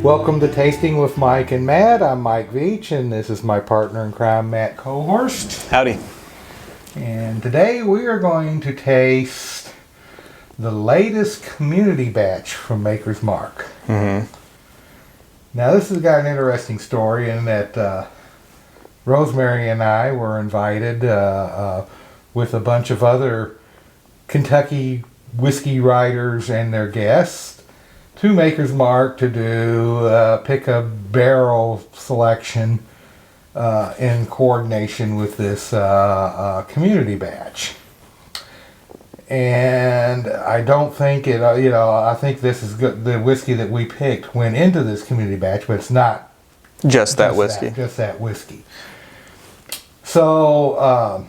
Welcome to Tasting with Mike and Matt. I'm Mike Veach, and this is my partner in crime, Matt Kohorst. Howdy. And today we are going to taste the latest community batch from Maker's Mark. Mm-hmm. Now, this has got an interesting story in that Rosemary and I were invited with a bunch of other Kentucky whiskey writers and their guests to Maker's Mark to do pick a barrel selection in coordination with this community batch. And I don't think it, I think this is good. The whiskey that we picked went into this community batch, but it's not Just that whiskey. just that whiskey. So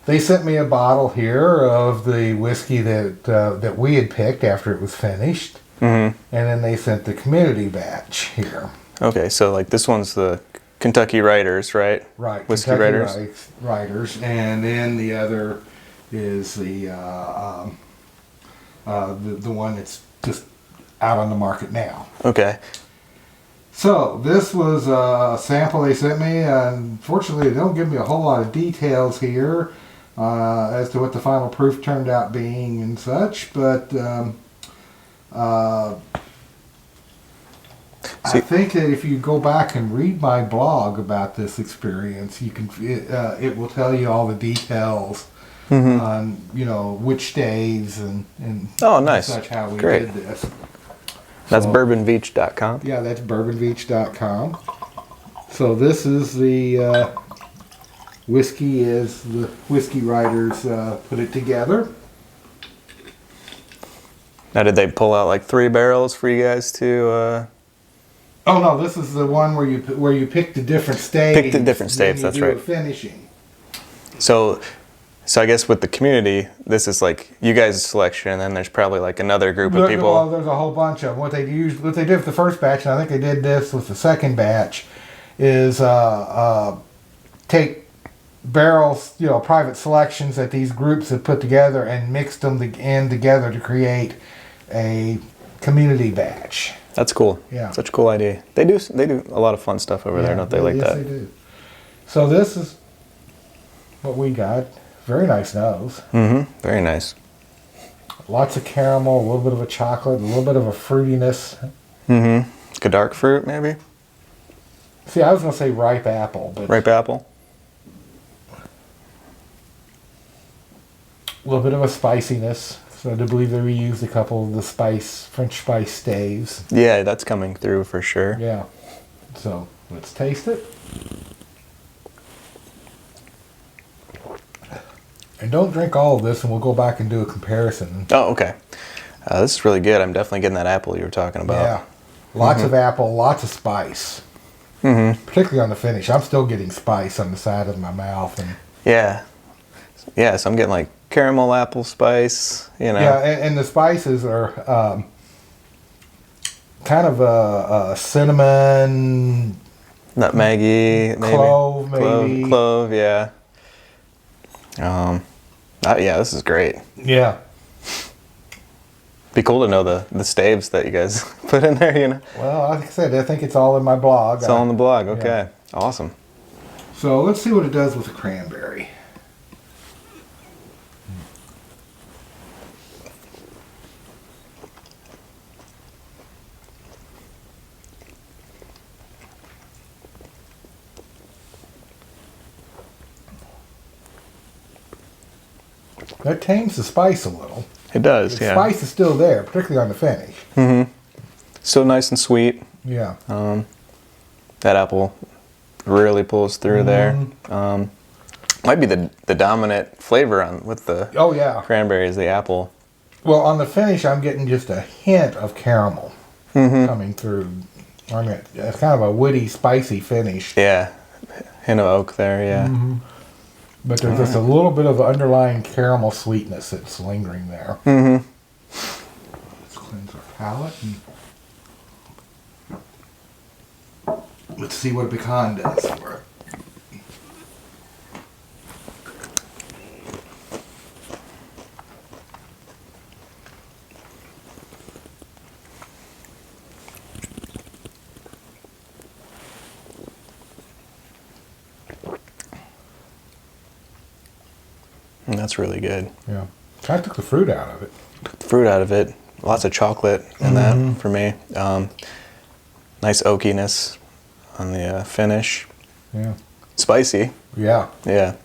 they sent me a bottle here of the whiskey that we had picked after it was finished. Mm-hmm. And then they sent the community batch here. Okay, so like this one's the Kentucky Writers, right? Right. Whiskey Kentucky Writers. Writers. And then the other is the one that's just out on the market now. Okay. So this was a sample they sent me. Unfortunately, they don't give me a whole lot of details here as to what the final proof turned out being and such, but I think that if you go back and read my blog about this experience, you can it will tell you all the details on which days and Oh, nice. such how we Great. did this. That's So- bourbonveach.com. Yeah, that's bourbonveach.com. So this is the whiskey as the whiskey writers put it together. Now, did they pull out like 3 barrels for you guys to? Oh no, this is the one where you pick the different staves. Pick the different staves, then you that's do right. a finishing. So I guess with the community, this is like you guys' selection, and then there's probably like another group of people. Well, there's a whole bunch of them. What they did with the first batch, and I think they did this with the second batch, is take barrels, private selections that these groups have put together and mixed them together to create a community batch. That's cool. Yeah. Such a cool idea. They do a lot of fun stuff over there, don't they? Like yes, that. They do. So this is what we got. Very nice nose. Mm-hmm. Very nice. Lots of caramel, a little bit of a chocolate, a little bit of a fruitiness. Mm-hmm. Like a dark fruit, maybe. See, I was going to say ripe apple, but Ripe apple. a little bit of a spiciness. So I do believe they reused a couple of the French spice staves. Yeah, that's coming through for sure. Yeah. So let's taste it. And don't drink all of this, and we'll go back and do a comparison. Oh, okay. This is really good. I'm definitely getting that apple you were talking about. Yeah. Lots of apple, lots of spice. Mm-hmm. Particularly on the finish. I'm still getting spice on the side of my mouth. And Yeah. Yeah, so I'm getting like caramel apple spice, yeah, and the spices are kind of a cinnamon, Nutmeggy, maybe. clove, maybe. Clove, yeah. Yeah, this is great. Yeah. Be cool to know the staves that you guys put in there, Well, like I said, I think it's all in my blog. It's all on the blog. Okay. Awesome. So let's see what it does with the cranberry. That tames the spice a little. It does, The yeah. spice is still there, particularly on the finish. Mm-hmm. Still nice and sweet. Yeah. That apple really pulls through there. Might be the dominant flavor with the Oh, yeah. cranberry is the apple. Well, on the finish, I'm getting just a hint of caramel coming through. I mean, it's kind of a woody, spicy finish. Yeah. Hint of oak there, yeah. But there's just a little bit of underlying caramel sweetness that's lingering there. Mm-hmm. Let's cleanse our palate. And let's see what a pecan does for it. That's really good. Yeah. I took the fruit out of it. Fruit out of it. Lots of chocolate in that for me. Nice oakiness on the finish. Yeah. Spicy. Yeah. Yeah.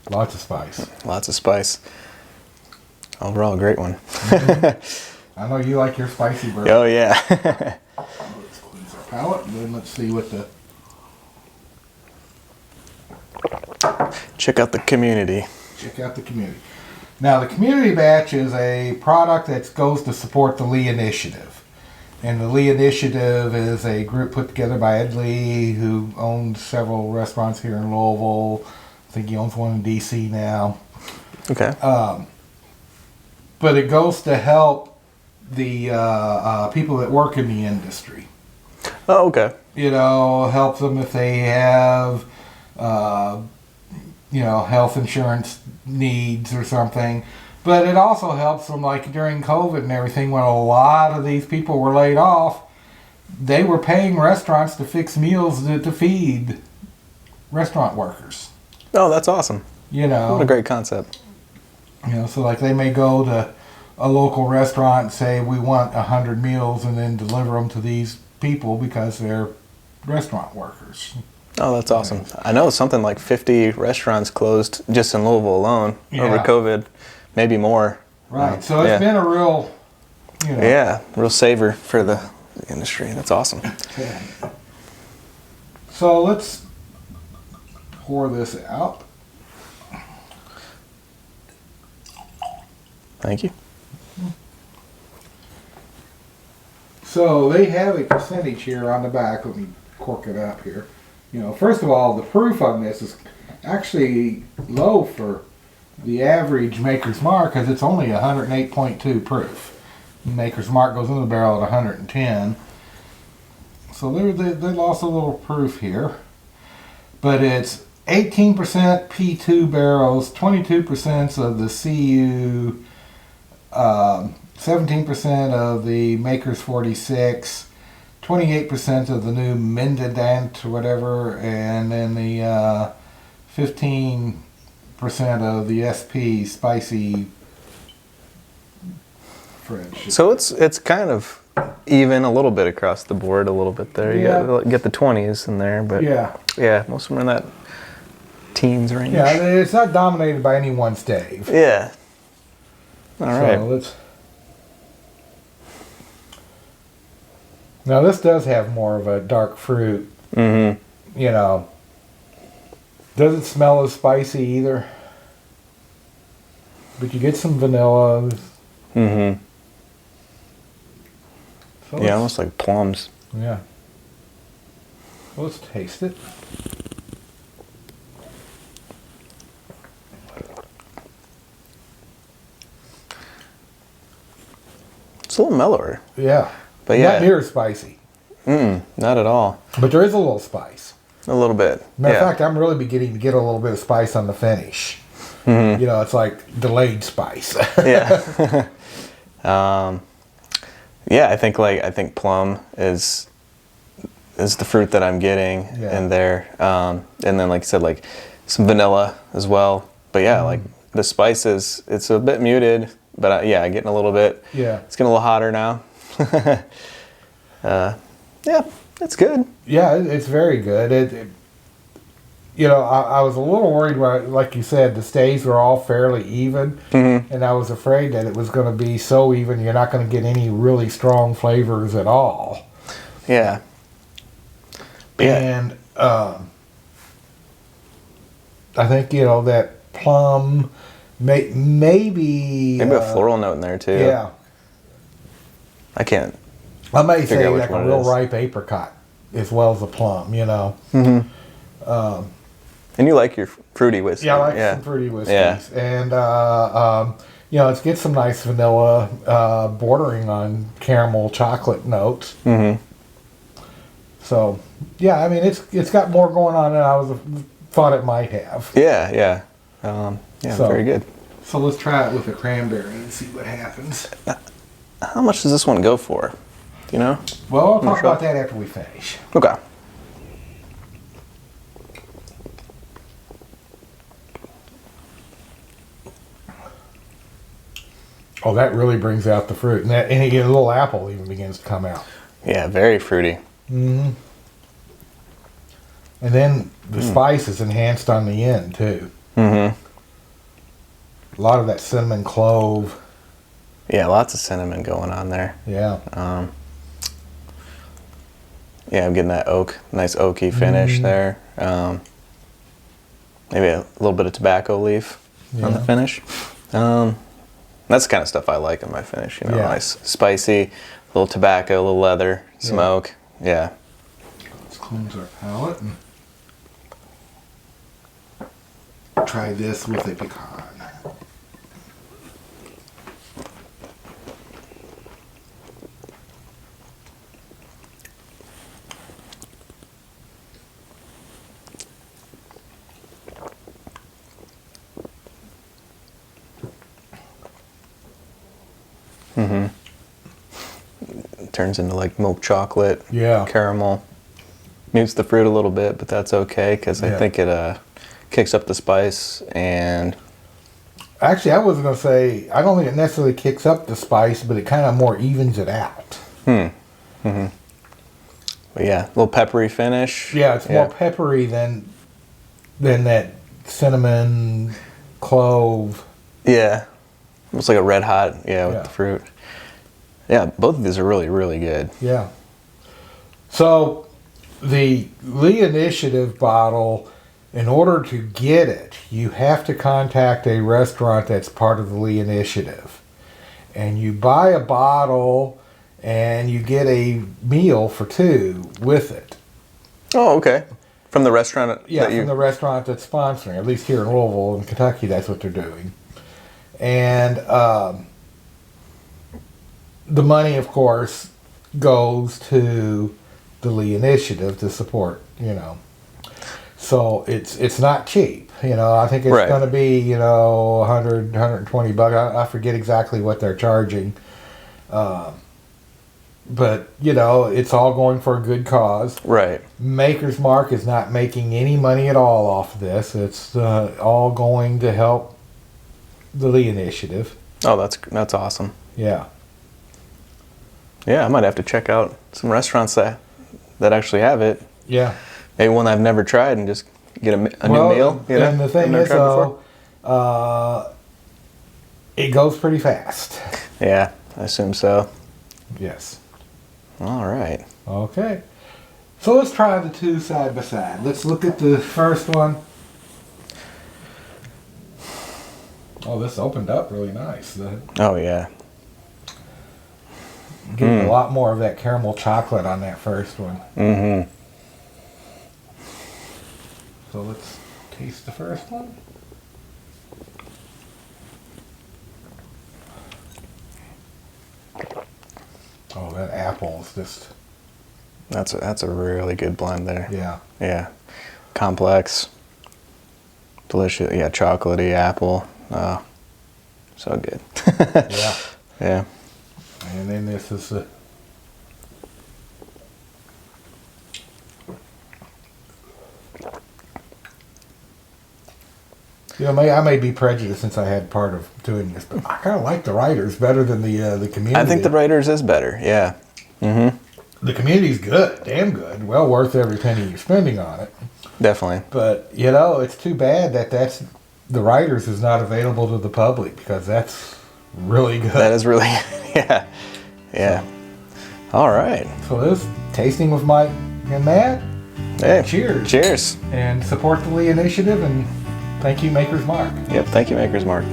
Lots of spice. Lots of spice. Overall, great one. I know you like your spicy bourbon. Oh, yeah. Let's cleanse our palate, and then let's see what the... Check out the community. Check out the community. Now, the community batch is a product that goes to support the Lee Initiative. And the Lee Initiative is a group put together by Ed Lee, who owns several restaurants here in Louisville. I think he owns one in D.C. now. Okay. But it goes to help the people that work in the industry. Oh, okay. You know, help them if they have, health insurance needs or something. But it also helps them, like during COVID and everything, when a lot of these people were laid off, they were paying restaurants to fix meals to feed restaurant workers. Oh, that's awesome. You know. What a great concept. You know, so like they may go to a local restaurant and say, we want 100 meals, and then deliver them to these people because they're restaurant workers. Oh, that's awesome. I know something like 50 restaurants closed just in Louisville alone over COVID, maybe more. Right. So it's been a real, Yeah, real saver for the industry. That's awesome. Okay. So let's pour this out. Thank you. So they have a percentage here on the back. Let me cork it up here. You know, first of all, the proof on this is actually low for the average Maker's Mark, because it's only 108.2 proof. Maker's Mark goes in the barrel at 110. So they lost a little proof here. But it's 18% P2 barrels, 22% of the CU, 17% of the Maker's 46, 28% of the new Mindedant or whatever, and then the 15% of the SP spicy French. So it's kind of even a little bit across the board, a little bit there. You got get the 20s in there, but yeah, most of them are in that teens range. Yeah, it's not dominated by any one stave. Yeah. All right. So now this does have more of a dark fruit. Mm-hmm. You know, doesn't smell as spicy either, but you get some vanilla. Mm-hmm. So Yeah, almost like plums. Yeah. Well, let's taste it. It's a little mellower. Yeah. But yeah. Not near as spicy. Not at all. But there is a little spice. A little bit. Matter of fact, I'm really beginning to get a little bit of spice on the finish. Mm-hmm. You know, it's like delayed spice. Yeah. Yeah, I think plum is the fruit that I'm getting in there. And then like you said, like some vanilla as well. But yeah, like the spices, it's a bit muted, but getting a little bit. Yeah. It's getting a little hotter now. Yeah, it's good. Yeah, it's very good. You know, I was a little worried when, like you said, the staves were all fairly even, and I was afraid that it was going to be so even you're not going to get any really strong flavors at all. Yeah. And I think, you know, that plum, maybe a floral note in there too. Yeah. I can't. I may say out like a real ripe apricot as well as a plum, you know. Mm-hmm. And you like your fruity whiskey. Yeah, I like some fruity whiskeys. Yeah. And, you know, it's get some nice vanilla bordering on caramel chocolate notes. Mm-hmm. So, yeah, I mean, it's got more going on than I thought it might have. Yeah. Very good. So let's try it with a cranberry and see what happens. How much does this one go for? Do you know? Well, I'll talk about that after we finish. Okay. Oh, that really brings out the fruit. And a little apple even begins to come out. Yeah, very fruity. Mm-hmm. And then the spice is enhanced on the end, too. Mm-hmm. A lot of that cinnamon clove. Yeah, lots of cinnamon going on there. Yeah. Yeah, I'm getting that nice oaky finish there. Maybe a little bit of tobacco leaf on the finish. That's the kind of stuff I like in my finish. You know, nice, spicy, a little tobacco, a little leather, some oak. Yeah. Let's cleanse our palate and try this with a pecan. Mm-hmm. It turns into like milk chocolate, caramel. Mutes the fruit a little bit, but that's okay because I think it kicks up the spice. And actually, I was going to say, I don't think it necessarily kicks up the spice, but it kind of more evens it out. Mm-hmm. But yeah, a little peppery finish. Yeah, it's more peppery than that cinnamon, clove. Yeah. Almost like a red hot, with the fruit. Yeah, both of these are really, really good. Yeah. So, the Lee Initiative bottle, in order to get it, you have to contact a restaurant that's part of the Lee Initiative. And you buy a bottle, and you get a meal for two with it. Oh, okay. From the restaurant? From the restaurant that's sponsoring. At least here in Louisville and Kentucky, that's what they're doing. And the money, of course, goes to the Lee Initiative to support, So it's not cheap, I think it's going to be, $100, $120. I forget exactly what they're charging. But, it's all going for a good cause. Right. Maker's Mark is not making any money at all off of this. It's all going to help the Lee Initiative. Oh, that's awesome. Yeah. Yeah, I might have to check out some restaurants that actually have it. Yeah. Maybe one I've never tried and just get a new meal. And the thing is, though, it goes pretty fast. Yeah, I assume so. Yes. All right. Okay. So let's try the two side by side. Let's look at the first one. Oh, this opened up really nice. Oh, yeah. Getting a lot more of that caramel chocolate on that first one. Mm-hmm. So let's taste the first one. Oh, that apple is just... That's a really good blend there. Yeah. Yeah. Complex. Delicious. Yeah, chocolatey apple. Oh, so good. Yeah. Yeah. And then this is the... I may be prejudiced since I had part of doing this, but I kind of like the writers better than the community. I think the writers is better, yeah. Mm-hmm. The community's good, damn good, well worth every penny you're spending on it. Definitely. But, it's too bad that the writers is not available to the public because that's really good. That is really, yeah. Yeah. So, all right. So this tasting with Mike and Matt. Hey. Cheers. Cheers. And support the Lee Initiative and thank you, Maker's Mark. Yep, thank you, Maker's Mark.